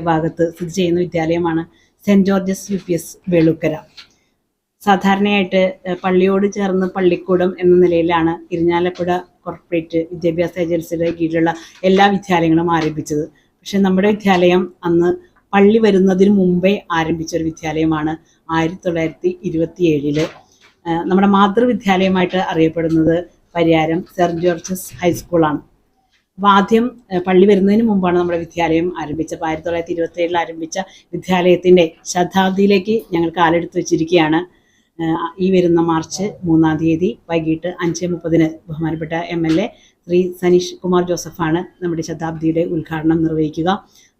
ഭാഗത്ത് സ്ഥിതി ചെയ്യുന്ന വിദ്യാലയമാണ് സെൻറ് ജോർജസ് UPS വേളൂക്കര. സാധാരണയായിട്ട് പള്ളിയോട് ചേർന്ന് പള്ളിക്കൂടം എന്ന നിലയിലാണ് ഇരിഞ്ഞാലക്കുട കോർപ്പറേറ്റ് വിദ്യാഭ്യാസ ഏജൻസിയുടെ കീഴിലുള്ള എല്ലാ വിദ്യാലയങ്ങളും ആരംഭിച്ചത്. പക്ഷെ നമ്മുടെ വിദ്യാലയം അന്ന് പള്ളി വരുന്നതിന് മുമ്പേ ആരംഭിച്ച ഒരു വിദ്യാലയമാണ്. 1927 നമ്മുടെ മാതൃവിദ്യാലയമായിട്ട് അറിയപ്പെടുന്നത് പരിയാരം സെൻറ് ജോർജസ് ഹൈസ്കൂളാണ്. അപ്പോൾ ആദ്യം പള്ളി വരുന്നതിന് മുമ്പാണ് നമ്മുടെ വിദ്യാലയം ആരംഭിച്ചത്. 1927 ആരംഭിച്ച വിദ്യാലയത്തിൻ്റെ ശതാബ്ദിയിലേക്ക് ഞങ്ങൾ കാലെടുത്ത് വെച്ചിരിക്കുകയാണ്. ഈ വരുന്ന മാർച്ച് 3-ാം തീയതി വൈകിട്ട് 5:30 ബഹുമാനപ്പെട്ട MLA ശ്രീ സനീഷ് കുമാർ ജോസഫാണ് നമ്മുടെ ശതാബ്ദിയുടെ ഉദ്ഘാടനം നിർവഹിക്കുക.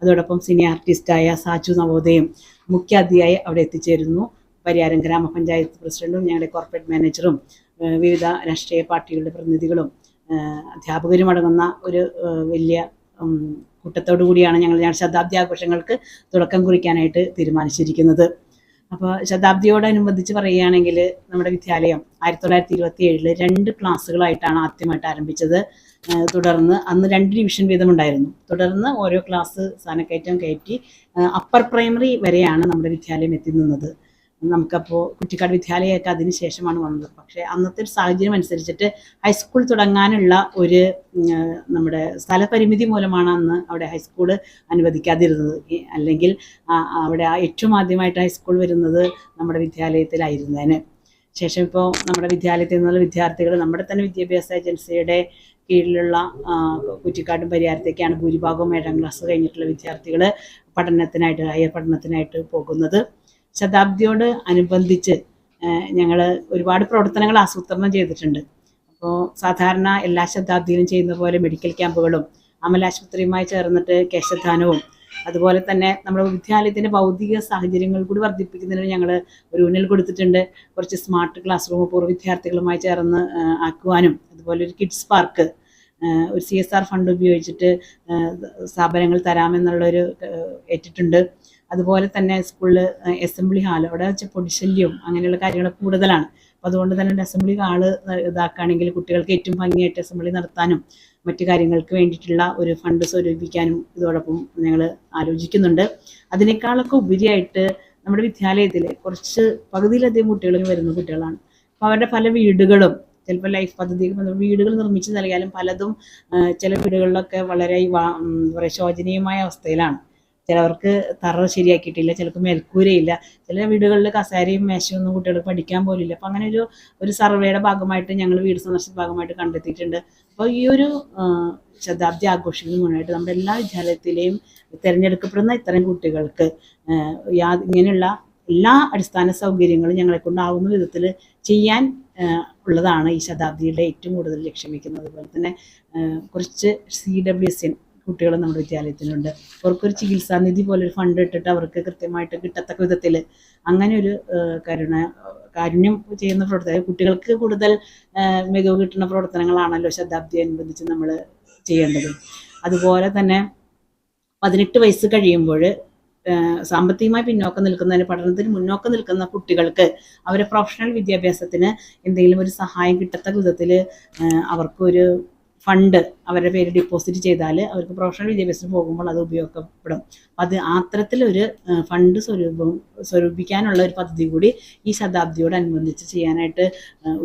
അതോടൊപ്പം സിനി ആർട്ടിസ്റ്റായ സാജു നവോദയം മുഖ്യ അതിഥിയായി അവിടെ എത്തിച്ചേരുന്നു. പരിയാരം ഗ്രാമപഞ്ചായത്ത് പ്രസിഡന്റും ഞങ്ങളുടെ കോർപ്പറേറ്റ് മാനേജറും വിവിധ രാഷ്ട്രീയ പാർട്ടികളുടെ പ്രതിനിധികളും അധ്യാപകരും അടങ്ങുന്ന ഒരു വലിയ കൂട്ടത്തോടു കൂടിയാണ് ഞങ്ങളുടെ ശതാബ്ദി ആഘോഷങ്ങൾക്ക് തുടക്കം കുറിക്കാനായിട്ട് തീരുമാനിച്ചിരിക്കുന്നത്. അപ്പോൾ ശതാബ്ദിയോടനുബന്ധിച്ച് പറയുകയാണെങ്കിൽ നമ്മുടെ വിദ്യാലയം 1927 2 ക്ലാസ്സുകളായിട്ടാണ് ആദ്യമായിട്ട് ആരംഭിച്ചത്. തുടർന്ന് അന്ന് 2 ഡിവിഷൻ വീതമുണ്ടായിരുന്നു. തുടർന്ന് ഓരോ ക്ലാസ് സ്ഥാനക്കയറ്റം കയറ്റി അപ്പർ പ്രൈമറി വരെയാണ് നമ്മുടെ വിദ്യാലയം എത്തി നിന്നത്. നമുക്കപ്പോൾ കുറ്റിക്കാട് വിദ്യാലയമൊക്കെ അതിന് ശേഷമാണ് വന്നത്. പക്ഷേ അന്നത്തെ ഒരു സാഹചര്യം അനുസരിച്ചിട്ട് ഹൈസ്കൂൾ തുടങ്ങാനുള്ള ഒരു നമ്മുടെ സ്ഥലപരിമിതി മൂലമാണ് അന്ന് അവിടെ ഹൈസ്കൂൾ അനുവദിക്കാതിരുന്നത്. അല്ലെങ്കിൽ അവിടെ ഏറ്റവും ആദ്യമായിട്ട് ഹൈസ്കൂൾ വരുന്നത് നമ്മുടെ വിദ്യാലയത്തിലായിരുന്നതിന് ശേഷം ഇപ്പോൾ നമ്മുടെ വിദ്യാലയത്തിൽ നിന്നുള്ള വിദ്യാർത്ഥികൾ നമ്മുടെ തന്നെ വിദ്യാഭ്യാസ ഏജൻസിയുടെ കീഴിലുള്ള കുറ്റിക്കാടും പരിയാരത്തേക്കാണ് ഭൂരിഭാഗവും 7ാം ക്ലാസ് കഴിഞ്ഞിട്ടുള്ള വിദ്യാർത്ഥികൾ പഠനത്തിനായിട്ട് ഹയർ പഠനത്തിനായിട്ട് പോകുന്നത്. ശതാബ്ദിയോട് അനുബന്ധിച്ച് ഞങ്ങൾ ഒരുപാട് പ്രവർത്തനങ്ങൾ ആസൂത്രണം ചെയ്തിട്ടുണ്ട്. അപ്പോൾ സാധാരണ എല്ലാ ശതാബ്ദിയിലും ചെയ്യുന്ന പോലെ മെഡിക്കൽ ക്യാമ്പുകളും അമലാശുപത്രിയുമായി ചേർന്നിട്ട് കേശദാനവും അതുപോലെ തന്നെ നമ്മുടെ വിദ്യാലയത്തിൻ്റെ ഭൗതിക സാഹചര്യങ്ങൾ കൂടി വർദ്ധിപ്പിക്കുന്നതിന് ഞങ്ങൾ ഒരു ഊന്നൽ കൊടുത്തിട്ടുണ്ട്. കുറച്ച് സ്മാർട്ട് ക്ലാസ് റൂം പൂർവ്വ വിദ്യാർത്ഥികളുമായി ചേർന്ന് ആക്കുവാനും അതുപോലെ ഒരു കിഡ്സ് പാർക്ക് ഒരു CSR ഫണ്ട് ഉപയോഗിച്ചിട്ട് സ്ഥാപനങ്ങൾ തരാമെന്നുള്ളൊരു ഏറ്റിട്ടുണ്ട്. അതുപോലെ തന്നെ സ്കൂളിൽ അസംബ്ലി ഹാൾ അവിടെ വെച്ച് പൊടിശല്യവും അങ്ങനെയുള്ള കാര്യങ്ങൾ കൂടുതലാണ്. അപ്പോൾ അതുകൊണ്ട് തന്നെ ഒരു അസംബ്ലി ഹാള് ഇതാക്കുകയാണെങ്കിൽ കുട്ടികൾക്ക് ഏറ്റവും ഭംഗിയായിട്ട് അസംബ്ലി നടത്താനും മറ്റു കാര്യങ്ങൾക്ക് വേണ്ടിയിട്ടുള്ള ഒരു ഫണ്ട് സ്വരൂപിക്കാനും ഇതോടൊപ്പം ഞങ്ങൾ ആലോചിക്കുന്നുണ്ട്. അതിനേക്കാളൊക്കെ ഉപരിയായിട്ട് നമ്മുടെ വിദ്യാലയത്തിൽ കുറച്ച് പകുതിയിലധികം കുട്ടികൾ വരുന്ന കുട്ടികളാണ്. അപ്പോൾ അവരുടെ പല വീടുകളും ചിലപ്പോൾ ലൈഫ് പദ്ധതി വീടുകൾ നിർമ്മിച്ച് നൽകിയാലും പലതും ചില വീടുകളിലൊക്കെ വളരെ ശോചനീയമായ അവസ്ഥയിലാണ്. ചിലവർക്ക് തറ ശരിയാക്കിയിട്ടില്ല, ചിലർക്ക് മേൽക്കൂരയില്ല, ചില വീടുകളിൽ കസേരയും മേശയൊന്നും കുട്ടികൾക്ക് പഠിക്കാൻ പോലില്ല. അപ്പോൾ അങ്ങനെ ഒരു സർവേയുടെ ഭാഗമായിട്ട് ഞങ്ങൾ വീട് സന്ദർശന ഭാഗമായിട്ട് കണ്ടെത്തിയിട്ടുണ്ട്. അപ്പോൾ ഈ ഒരു ശതാബ്ദി ആഘോഷത്തിന് മുന്നായിട്ട് നമ്മുടെ എല്ലാ വിദ്യാലയത്തിലെയും തിരഞ്ഞെടുക്കപ്പെടുന്ന ഇത്തരം കുട്ടികൾക്ക് ഇങ്ങനെയുള്ള എല്ലാ അടിസ്ഥാന സൗകര്യങ്ങളും ഞങ്ങളെക്കൊണ്ടാവുന്ന വിധത്തിൽ ചെയ്യാൻ ഉള്ളതാണ് ഈ ശതാബ്ദിയുടെ ഏറ്റവും കൂടുതൽ ലക്ഷ്യം വയ്ക്കുന്നത്. അതുപോലെ തന്നെ കുറച്ച് CWSN കുട്ടികൾ നമ്മുടെ വിദ്യാലയത്തിലുണ്ട്. അവർക്കൊരു ചികിത്സാനിധി പോലൊരു ഫണ്ട് ഇട്ടിട്ട് അവർക്ക് കൃത്യമായിട്ട് കിട്ടത്തക്ക വിധത്തിൽ അങ്ങനെ ഒരു കാരുണ്യം ചെയ്യുന്ന പ്രവർത്തനം കുട്ടികൾക്ക് കൂടുതൽ മികവ് കിട്ടുന്ന പ്രവർത്തനങ്ങളാണല്ലോ ശതാബ്ദി അനുബന്ധിച്ച് നമ്മൾ ചെയ്യേണ്ടത്. അതുപോലെ തന്നെ 18 വയസ്സ് കഴിയുമ്പോൾ സാമ്പത്തികമായി പിന്നോക്കം നിൽക്കുന്നതിന് പഠനത്തിന് മുന്നോക്കം നിൽക്കുന്ന കുട്ടികൾക്ക് അവരെ പ്രൊഫഷണൽ വിദ്യാഭ്യാസത്തിന് എന്തെങ്കിലും ഒരു സഹായം കിട്ടത്തക്ക വിധത്തിൽ അവർക്കൊരു ഫണ്ട് അവരുടെ പേര് ഡിപ്പോസിറ്റ് ചെയ്താൽ അവർക്ക് പ്രൊഫഷണൽ വിദ്യാഭ്യാസത്തിന് പോകുമ്പോൾ അത് ഉപയോഗപ്പെടും. അത് അത്തരത്തിലൊരു ഫണ്ട് സ്വരൂപിക്കാനുള്ള ഒരു പദ്ധതി കൂടി ഈ ശതാബ്ദിയോടനുബന്ധിച്ച് ചെയ്യാനായിട്ട്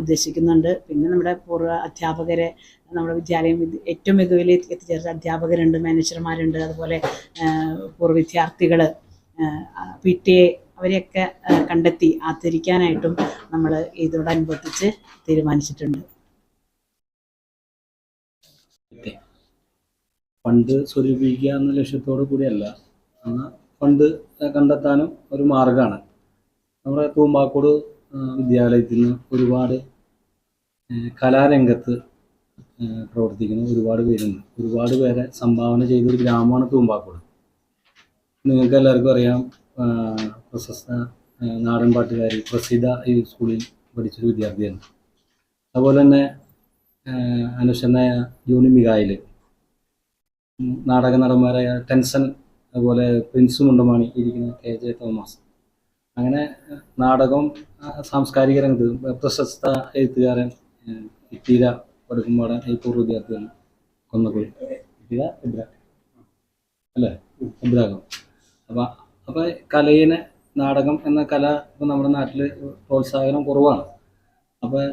ഉദ്ദേശിക്കുന്നുണ്ട്. പിന്നെ നമ്മുടെ പൂർവ്വ അധ്യാപകരെ നമ്മുടെ വിദ്യാലയം ഏറ്റവും മികവിൽ എത്തിച്ചേർച്ച അധ്യാപകരുണ്ട്, മാനേജർമാരുണ്ട്, അതുപോലെ പൂർവ്വ വിദ്യാർത്ഥികൾ PTA അവരെയൊക്കെ കണ്ടെത്തി ആദരിക്കാനായിട്ടും നമ്മൾ ഇതോടനുബന്ധിച്ച് തീരുമാനിച്ചിട്ടുണ്ട്. ഫണ്ട് സ്വരൂപിക്കുക എന്ന ലക്ഷ്യത്തോടു കൂടിയല്ല, ഫണ്ട് കണ്ടെത്താനും ഒരു മാർഗമാണ്. നമ്മുടെ തൂമ്പാക്കോട് വിദ്യാലയത്തിൽ നിന്ന് ഒരുപാട് കലാരംഗത്ത് പ്രവർത്തിക്കുന്ന ഒരുപാട് പേരുണ്ട്. ഒരുപാട് പേരെ സംഭാവന ചെയ്തൊരു ഗ്രാമമാണ് തൂമ്പാക്കോട്. നിങ്ങൾക്ക് എല്ലാവർക്കും അറിയാം, പ്രശസ്ത നാടൻ പാട്ടുകാരി പ്രസിദ്ധ ഈ സ്കൂളിൽ പഠിച്ചൊരു വിദ്യാർത്ഥിയാണ്. അതുപോലെ തന്നെ അനുഷനായ ജോണി മികായിൽ, നാടക നടന്മാരായ ടെൻസൺ, അതുപോലെ പ്രിൻസ് മുണ്ടമാണി, ഇരിക്കുന്ന KJ തോമസ്, അങ്ങനെ നാടകം സാംസ്കാരിക രംഗത്ത് പ്രശസ്ത എഴുത്തുകാരൻ ഇത്തീര പടുക്കുംപാടൻ ഈ പൂർവ്വ വിദ്യാർത്ഥിയാണ് കൊന്നക്കുഴി ഇബ്രാഹിം. അപ്പം അപ്പം കലയിനെ, നാടകം എന്ന കല ഇപ്പം നമ്മുടെ നാട്ടിൽ പ്രോത്സാഹനം കുറവാണ്. അപ്പോൾ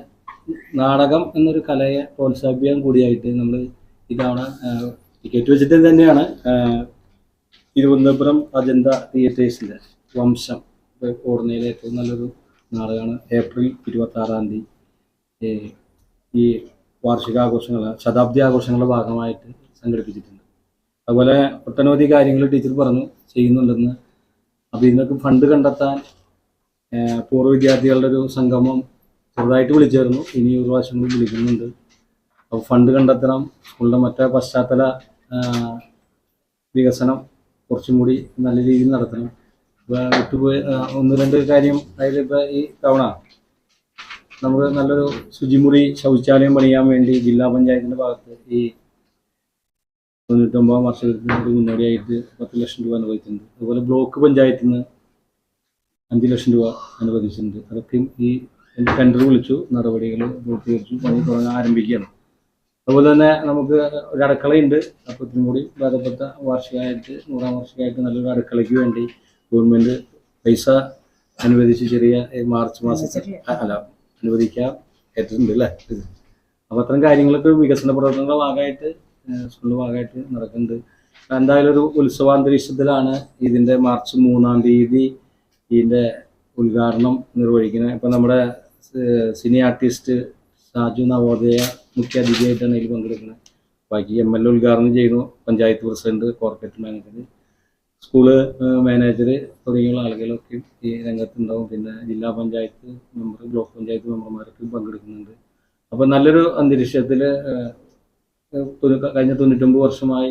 നാടകം എന്നൊരു കലയെ പ്രോത്സാഹിപ്പിക്കാൻ കൂടിയായിട്ട് നമ്മൾ ഇതവണ ടിക്കറ്റ് വെച്ചിട്ട് തന്നെയാണ് തിരുവനന്തപുരം അജന്ത തിയേറ്റേഴ്സിൻ്റെ വംശം ഓടുന്നതിലെ ഏറ്റവും നല്ലൊരു നാടകമാണ്. ഏപ്രിൽ 26 ഈ വാർഷികാഘോഷങ്ങൾ, ശതാബ്ദി ആഘോഷങ്ങളുടെ ഭാഗമായിട്ട് സംഘടിപ്പിച്ചിട്ടുണ്ട്. അതുപോലെ ഒട്ടനവധി കാര്യങ്ങൾ ടീച്ചർ പറഞ്ഞു ചെയ്യുന്നുണ്ടെന്ന്. അപ്പോൾ ഇതിനൊക്കെ ഫണ്ട് കണ്ടെത്താൻ പൂർവ്വ വിദ്യാർത്ഥികളുടെ ഒരു സംഗമം ചെറുതായിട്ട് വിളിച്ചായിരുന്നു. ഇനി ഒരു പ്രാവശ്യം കൂടി വിളിക്കുന്നുണ്ട്. അപ്പോൾ ഫണ്ട് കണ്ടെത്തണം. സ്കൂളിൻ്റെ മറ്റേ പശ്ചാത്തല വികസനം കുറച്ചും കൂടി നല്ല രീതിയിൽ നടത്തണം. ഇപ്പോൾ വിട്ടുപോയി 1-2 കാര്യം. അതിലിപ്പോൾ ഈ തവണ നമുക്ക് നല്ലൊരു ശുചിമുറി ശൗചാലയം പണിയാൻ വേണ്ടി ജില്ലാ പഞ്ചായത്തിൻ്റെ ഭാഗത്ത് ഈ 99 വർഷത്തിന് മുന്നോടിയായിട്ട് 10 ലക്ഷം രൂപ അനുവദിച്ചിട്ടുണ്ട്. അതുപോലെ ബ്ലോക്ക് പഞ്ചായത്തിൽ നിന്ന് 5 ലക്ഷം രൂപ അനുവദിച്ചിട്ടുണ്ട്. അതൊക്കെ ഈ ടെൻഡർ വിളിച്ചു, നടപടികൾ പൂർത്തീകരിച്ചു, പണി ആരംഭിക്കുകയാണ്. അതുപോലെ തന്നെ നമുക്ക് ഒരു അടുക്കളയുണ്ട്. അപ്പോൾ ഇത്തിരി കൂടി ബന്ധപ്പെട്ട വാർഷികമായിട്ട് 100ാം വാർഷികമായിട്ട് നല്ലൊരു അടുക്കളയ്ക്ക് വേണ്ടി ഗവൺമെൻറ് പൈസ അനുവദിച്ച് ചെറിയ മാർച്ച് മാസത്തിൽ അനുവദിക്കാൻ ഏറ്റിട്ടുണ്ട് അല്ലേ. അപ്പോൾ അത്തരം കാര്യങ്ങളൊക്കെ വികസന പ്രവർത്തനങ്ങളുടെ ഭാഗമായിട്ട് സ്കൂളിൻ്റെ ഭാഗമായിട്ട് നടക്കുന്നുണ്ട്. എന്തായാലും ഒരു ഉത്സവാന്തരീക്ഷത്തിലാണ് ഇതിൻ്റെ മാർച്ച് 3-ാം തീയതി ഇതിൻ്റെ ഉദ്ഘാടനം നിർവഹിക്കുന്നത്. ഇപ്പം നമ്മുടെ സിനി ആർട്ടിസ്റ്റ് സാജു നവോദയ മുഖ്യ അതിഥിയായിട്ടാണ് ഇതിൽ പങ്കെടുക്കുന്നത്. ബാക്കി MLA ഉദ്ഘാടനം ചെയ്യുന്നു, panchayat president, corporate manager, school manager തുടങ്ങിയുള്ള ആളുകളൊക്കെ ഈ രംഗത്തുണ്ടാവും. പിന്നെ ജില്ലാ പഞ്ചായത്ത് മെമ്പർ, ബ്ലോക്ക് പഞ്ചായത്ത് മെമ്പർമാരൊക്കെ പങ്കെടുക്കുന്നുണ്ട്. അപ്പോൾ നല്ലൊരു അന്തരീക്ഷത്തിൽ കഴിഞ്ഞ 99 വർഷമായി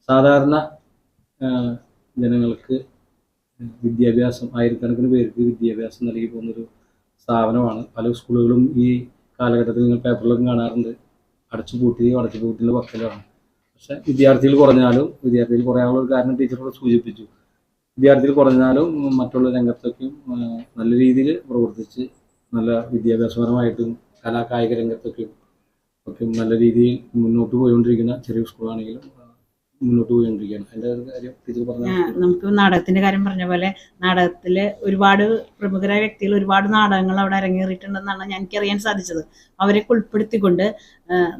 സാധാരണ ജനങ്ങൾക്ക് വിദ്യാഭ്യാസം, ആയിരക്കണക്കിന് പേർക്ക് വിദ്യാഭ്യാസം നൽകി പോകുന്നൊരു സ്ഥാപനമാണ്. പല സ്കൂളുകളും ഈ കാലഘട്ടത്തിൽ നിങ്ങൾ പേപ്പറിലൊക്കെ കാണാറുണ്ട്, അടച്ചുപൂട്ടിൻ്റെ പക്കലാണ്. പക്ഷേ വിദ്യാർത്ഥികൾ കുറയാനുള്ള ഒരു കാരണം ടീച്ചറോട് സൂചിപ്പിച്ചു. വിദ്യാർത്ഥികൾ കുറഞ്ഞാലും മറ്റുള്ള രംഗത്തൊക്കെയും നല്ല രീതിയിൽ പ്രവർത്തിച്ച് നല്ല വിദ്യാഭ്യാസപരമായിട്ടും കായിക രംഗത്തൊക്കെയും ഒക്കെ നല്ല രീതിയിൽ മുന്നോട്ട് പോയിക്കൊണ്ടിരിക്കുന്ന ചെറിയ സ്കൂളാണെങ്കിലും മുന്നോട്ട് പോയിക്കൊണ്ടിരിക്കുകയാണ്. അതിൻ്റെ ഒരു കാര്യം ടീച്ചർ പറഞ്ഞു. നമുക്ക് നാടകത്തിന്റെ കാര്യം പറഞ്ഞ പോലെ നാടകത്തില് ഒരുപാട് പ്രമുഖരായ വ്യക്തികൾ ഒരുപാട് നാടകങ്ങൾ അവിടെ അരങ്ങേറിയിട്ടുണ്ടെന്നാണ് എനിക്കറിയാൻ സാധിച്ചത്. അവരെയൊക്കെ ഉൾപ്പെടുത്തിക്കൊണ്ട്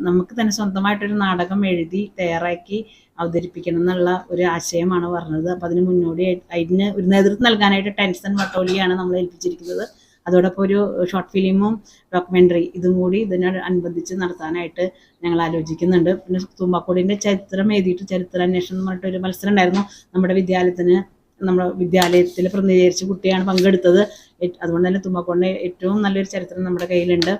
നമുക്ക് തന്നെ സ്വന്തമായിട്ടൊരു നാടകം എഴുതി തയ്യാറാക്കി അവതരിപ്പിക്കണം എന്നുള്ള ഒരു ആശയമാണ് പറഞ്ഞത്. അപ്പം അതിന് മുന്നോടിയായിട്ട് അതിന് ഒരു നേതൃത്വം നൽകാനായിട്ട് ടെൻസൺ വട്ടോലിയാണ് നമ്മൾ ഏൽപ്പിച്ചിരിക്കുന്നത്. അതോടൊപ്പം ഒരു ഷോർട്ട് ഫിലിമും ഡോക്യുമെൻ്ററി ഇതും കൂടി ഇതിനോടനുബന്ധിച്ച് നടത്താനായിട്ട് ഞങ്ങൾ ആലോചിക്കുന്നുണ്ട്. പിന്നെ തുമ്പാക്കോടിൻ്റെ ചരിത്രം എഴുതിയിട്ട് ചരിത്രാന്വേഷണം എന്ന് പറഞ്ഞിട്ടൊരു മത്സരം ഉണ്ടായിരുന്നു. നമ്മുടെ വിദ്യാലയത്തിൽ പ്രതിനിധീകരിച്ച് കുട്ടിയാണ് പങ്കെടുത്തത്. അതുകൊണ്ട് തന്നെ തുമ്പാക്കോടിൻ്റെ ഏറ്റവും നല്ലൊരു ചരിത്രം നമ്മുടെ കയ്യിലുണ്ട്.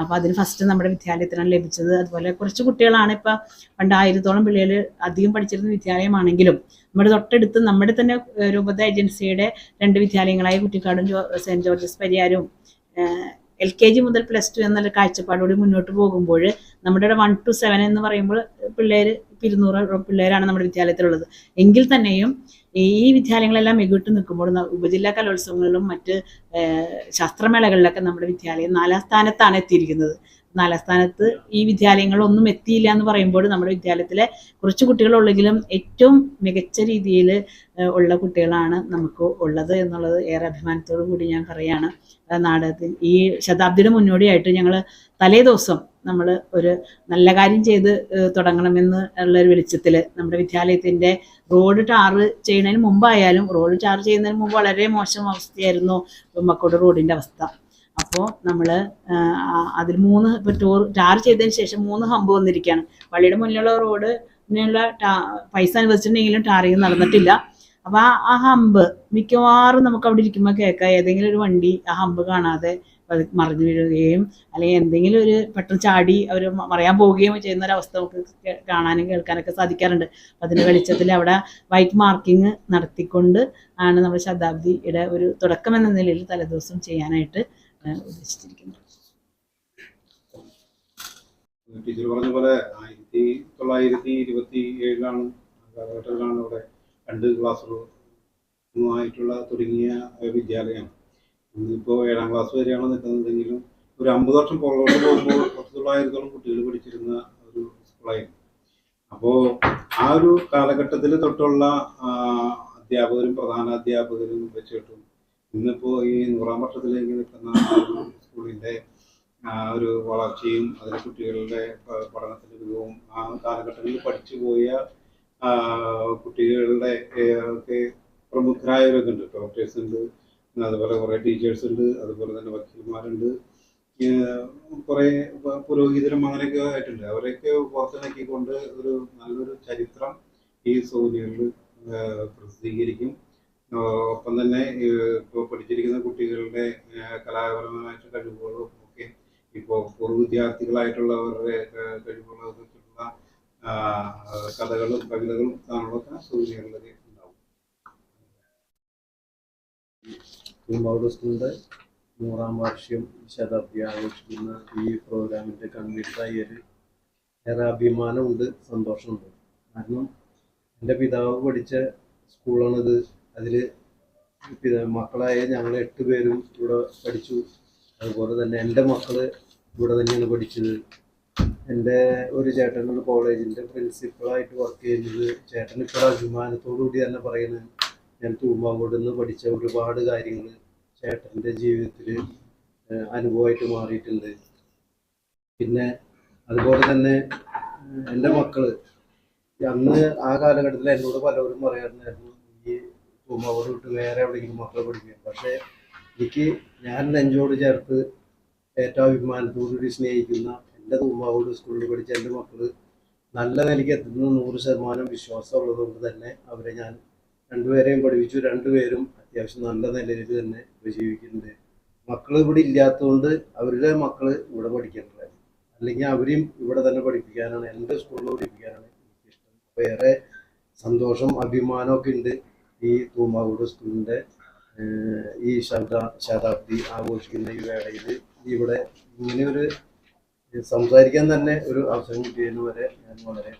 അപ്പോൾ അതിന് ഫസ്റ്റ് നമ്മുടെ വിദ്യാലയത്തിനാണ് ലഭിച്ചത്. അതുപോലെ കുറച്ച് കുട്ടികളാണ് ഇപ്പം പണ്ട് 1000ഓളം പിള്ളേർ അധികം പഠിച്ചിരുന്ന വിദ്യാലയമാണെങ്കിലും നമ്മുടെ തൊട്ടടുത്ത് നമ്മുടെ തന്നെ രൂപത ഏജൻസിയുടെ 2 വിദ്യാലയങ്ങളായ കുറ്റിക്കാടും സെൻറ്റ് ജോർജസ് പരിയാരവും LKG മുതൽ +2 എന്നുള്ള കാഴ്ചപ്പാടോടെ മുന്നോട്ട് പോകുമ്പോൾ നമ്മുടെ 1 to 7 എന്ന് പറയുമ്പോൾ പിള്ളേർ 200 പിള്ളേരാണ് നമ്മുടെ വിദ്യാലയത്തിലുള്ളത്. എങ്കിൽ തന്നെയും ഈ വിദ്യാലയങ്ങളെല്ലാം മികവിട്ട് നിൽക്കുമ്പോൾ ഉപജില്ലാ കലോത്സവങ്ങളിലും മറ്റ് ശാസ്ത്രമേളകളിലൊക്കെ നമ്മുടെ വിദ്യാലയം 4ാം സ്ഥാനത്താണ് എത്തിയിരിക്കുന്നത്. 4ാം സ്ഥാനത്ത് ഈ വിദ്യാലയങ്ങളൊന്നും എത്തിയില്ല എന്ന് പറയുമ്പോൾ നമ്മുടെ വിദ്യാലയത്തിലെ കുറച്ച് കുട്ടികളുള്ളെങ്കിലും ഏറ്റവും മികച്ച രീതിയിൽ ഉള്ള കുട്ടികളാണ് നമുക്ക് ഉള്ളത് എന്നുള്ളത് ഏറെ അഭിമാനത്തോടു കൂടി ഞാൻ പറയുകയാണ്. നാടകത്തിൽ ഈ ശതാബ്ദിയുടെ മുന്നോടിയായിട്ട് ഞങ്ങൾ തലേ ദിവസം നമ്മൾ ഒരു നല്ല കാര്യം ചെയ്ത് തുടങ്ങണമെന്ന് ഉള്ളൊരു വെളിച്ചത്തിൽ നമ്മുടെ വിദ്യാലയത്തിൻ്റെ റോഡ് ടാർ ചെയ്യുന്നതിന് മുമ്പായാലും റോഡ് ടാർ ചെയ്യുന്നതിന് മുമ്പ് വളരെ മോശം അവസ്ഥയായിരുന്നു മക്കോട് റോഡിൻ്റെ അവസ്ഥ. അപ്പോൾ നമ്മൾ അതിൽ 3 ഇപ്പോൾ ടാർ ചെയ്തതിന് ശേഷം 3 ഹമ്പ് വന്നിരിക്കുകയാണ്. പള്ളിയുടെ മുന്നിലുള്ള റോഡിനുള്ള പൈസ അനുവദിച്ചിട്ടുണ്ടെങ്കിലും ടാറിങ് നടന്നിട്ടില്ല. അപ്പോൾ ആ ഹമ്പ് മിക്കവാറും നമുക്ക് അവിടെ ഇരിക്കുമ്പോൾ കേൾക്കാം ഏതെങ്കിലും ഒരു വണ്ടി ആ ഹമ്പ് കാണാതെ മറിഞ്ഞു വീഴുകയും അല്ലെങ്കിൽ എന്തെങ്കിലും ഒരു പെട്ടെന്ന് ചാടി അവർ മറിയാൻ പോവുകയും ചെയ്യുന്ന ഒരവസ്ഥ നമുക്ക് കാണാനും കേൾക്കാനൊക്കെ സാധിക്കാറുണ്ട്. അപ്പം അതിൻ്റെ വെളിച്ചത്തിൽ അവിടെ വൈറ്റ് മാർക്കിങ് നടത്തിക്കൊണ്ട് ആണ് നമ്മൾ ശതാബ്ദിയുടെ ഒരു തുടക്കം എന്ന നിലയിൽ തലേദിവസം ചെയ്യാനായിട്ട് ഉദ്ദേശിച്ചിരിക്കുന്നത്. ടീച്ചർ പറഞ്ഞ പോലെ 1927 കാലഘട്ടത്തിലാണ് ഇവിടെ 2 ക്ലാസ് റൂമായിട്ടുള്ള തുടങ്ങിയ വിദ്യാലയം. ഇന്നിപ്പോൾ 7ാം ക്ലാസ് വരെയാണ് നിൽക്കുന്നതെങ്കിലും ഒരു 50 വർഷം പുറകോട്ട് പോകുമ്പോൾ 1900ഓളം കുട്ടികൾ പഠിച്ചിരുന്ന ഒരു സ്കൂളായിരുന്നു. അപ്പോൾ ആ ഒരു കാലഘട്ടത്തിൽ തൊട്ടുള്ള അധ്യാപകരും പ്രധാന അധ്യാപകരും വെച്ചിട്ടും ഇന്നിപ്പോൾ ഈ 100-ാം വർഷത്തിലേക്ക് നിൽക്കുന്ന സ്കൂളിൻ്റെ ഒരു വളർച്ചയും അതിലെ കുട്ടികളുടെ പഠനത്തിൻ്റെ മികവും ആ കാലഘട്ടങ്ങളിൽ പഠിച്ചു പോയ കുട്ടികളുടെ ഒക്കെ പ്രമുഖരായവരൊക്കെ ഉണ്ട്. ഡോക്ടേഴ്സ് ഉണ്ട്, അതുപോലെ കുറേ ടീച്ചേഴ്സ് ഉണ്ട്, അതുപോലെ തന്നെ വക്കീൽമാരുണ്ട്, കുറേ പുരോഹിതരും അങ്ങനെയൊക്കെ ആയിട്ടുണ്ട്. അവരെയൊക്കെ പുറത്തിറക്കിക്കൊണ്ട് ഒരു നല്ലൊരു ചരിത്രം ഈ സൗകര്യങ്ങളിൽ പ്രസിദ്ധീകരിക്കും. ഒപ്പം തന്നെ ഇപ്പോൾ പഠിച്ചിരിക്കുന്ന കുട്ടികളുടെ കലാപരമായിട്ട് കഴിവുകളും ഒക്കെ ഇപ്പോൾ പൂർവ്വ വിദ്യാർത്ഥികളായിട്ടുള്ളവരുടെ കഴിവുകളൊക്കെയുള്ള കഥകളും കവിതകളും കാണുന്നതൊക്കെ സൗകര്യങ്ങളിലൊക്കെ ഉണ്ടാവും. കുമ്പൗഡ് സ്കൂളിൻ്റെ 100-ാം വാർഷികം ശതാബ്ദി ആഘോഷിക്കുന്ന ഈ പ്രോഗ്രാമിൻ്റെ കൺവീനറായാൽ ഏറെ അഭിമാനമുണ്ട്, സന്തോഷമുണ്ട്. കാരണം എൻ്റെ പിതാവ് പഠിച്ച സ്കൂളാണിത്. അതിൽ മക്കളായ ഞങ്ങൾ 8 പേരും ഇവിടെ പഠിച്ചു. അതുപോലെ തന്നെ എൻ്റെ മക്കൾ ഇവിടെ തന്നെയാണ് പഠിച്ചത്. എൻ്റെ ഒരു ചേട്ടനൊരു കോളേജിൻ്റെ പ്രിൻസിപ്പളായിട്ട് വർക്ക് ചെയ്യുന്നത്. ചേട്ടൻ ഇപ്പോൾ അഭിമാനത്തോടു കൂടി തന്നെ പറയുന്നത് ഞാൻ തൂമ്പാങ്കോട് നിന്ന് പഠിച്ച ഒരുപാട് കാര്യങ്ങൾ ചേട്ടൻ്റെ ജീവിതത്തിൽ അനുഭവമായിട്ട് മാറിയിട്ടുണ്ട്. പിന്നെ അതുപോലെ തന്നെ എൻ്റെ മക്കൾ അന്ന് ആ കാലഘട്ടത്തിൽ എന്നോട് പലരും പറയാറുണ്ടായിരുന്നു ഈ തൂമ്പാങ്കോട് വിട്ട് വേറെ എവിടെയെങ്കിലും മക്കളെ പഠിക്കുക. പക്ഷേ ഞാൻ നെഞ്ചോട് ചേർത്ത് ഏറ്റവും അഭിമാനത്തോടുകൂടി സ്നേഹിക്കുന്ന എൻ്റെ തൂമ്പാങ്കോട് സ്കൂളിൽ പഠിച്ച എൻ്റെ മക്കൾ നല്ല നിലയ്ക്ക് എത്തുന്ന 100% വിശ്വാസം ഉള്ളതുകൊണ്ട് തന്നെ അവരെ ഞാൻ 2 പേരെയും പഠിപ്പിച്ചു. 2 പേരും അത്യാവശ്യം നല്ല നിലയിൽ തന്നെ ജീവിക്കുന്നുണ്ട്. മക്കൾ ഇവിടെ ഇല്ലാത്തതുകൊണ്ട് അവരുടെ മക്കൾ ഇവിടെ പഠിക്കുന്നുണ്ട്. അല്ലെങ്കിൽ അവരെയും ഇവിടെ തന്നെ പഠിപ്പിക്കാനാണ്, എൻ്റെ സ്കൂളിൽ പഠിപ്പിക്കാനാണ് എനിക്കിഷ്ടം. വേറെ സന്തോഷം അഭിമാനമൊക്കെ ഉണ്ട് ഈ തൂമ്പാങ്കോട് സ്കൂളിൻ്റെ ഈ ശതാബ്ദി ആഘോഷിക്കുന്ന ഈ വേളയിൽ ഇവിടെ ഇങ്ങനെ ഒരു സംസാരിക്കാൻ തന്നെ ഒരു അവസരം കിട്ടിയതിന് വരെ ഞാൻ വളരെ